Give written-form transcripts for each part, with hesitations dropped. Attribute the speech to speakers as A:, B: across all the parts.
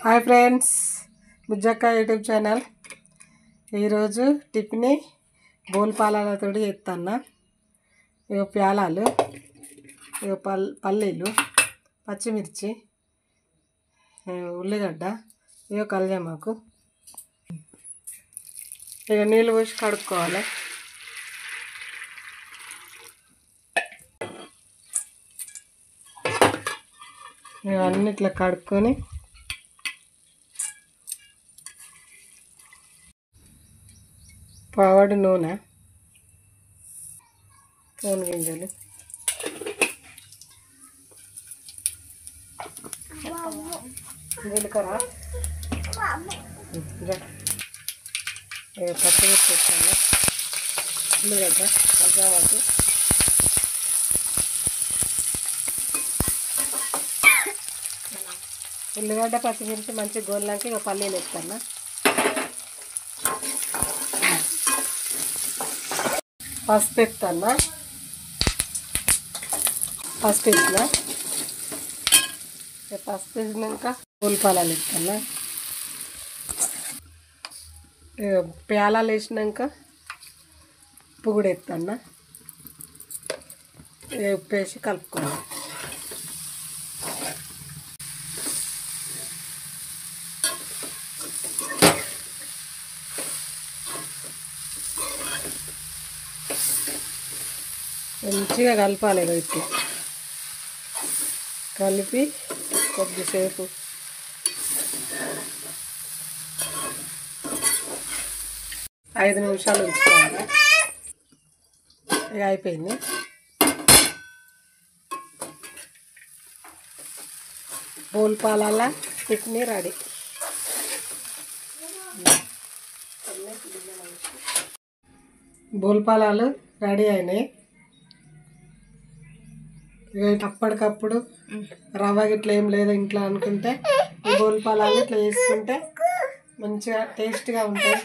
A: Hi friends, బుజ్జక్క YouTube channel. ఈరోజు tiffin బోల్ పాలతో చేస్తాను. ఇక ప్యాలాలు, ఇక పల్లీలు, పచ్చిమిర్చి, ఉల్లిగడ్డ, ఇక కల్జామాకు. ఇక నీళ్ళు పోసి కడుక్కోవాలి. ఇక అన్నిట్లా కడుక్కొని పావడి నూనె, నూనె గింజలు, జీలకర్ర, పచ్చిమిర్చి వేస్తాను, ఉల్లిగడ్డ, కల్జామాకు, ఉల్లిగడ్డ పచ్చిమిర్చి మంచి గోల్లాకి ఇక పల్లీలు వేస్తాను. పసుపు వేస్తాను. పసుపు వేసిన పసుపు వేసినాక ఉల్లిపాయలు వేస్తాను. ప్యాలాలు వేసినాక ఉప్పు కూడా వేస్తాను. ఉప్పు వేసి కలుపుకోవాలి. మంచిగా కలపాలి. ఇట్లా కలిపి కొద్దిసేపు ఐదు నిమిషాలు ఉంచుకోవాలి. ఇక అయిపోయింది. బోల్ పాలాల టిఫిన్ రెడీ. బోల్ పాలాలు రెడీ అయినాయి. అప్పటికప్పుడు రవ్వ గిట్ల ఏం లేదు ఇంట్లో అనుకుంటే ఈ బోల్ పాలాలు ఇట్లా వేసుకుంటే మంచిగా టేస్ట్గా ఉంటాయి.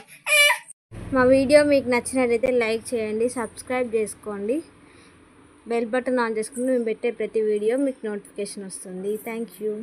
B: మా వీడియో మీకు నచ్చినట్లయితే లైక్ చేయండి, సబ్స్క్రైబ్ చేసుకోండి, బెల్ బటన్ ఆన్ చేసుకుంటే మేము పెట్టే ప్రతి వీడియో మీకు నోటిఫికేషన్ వస్తుంది. Thank you.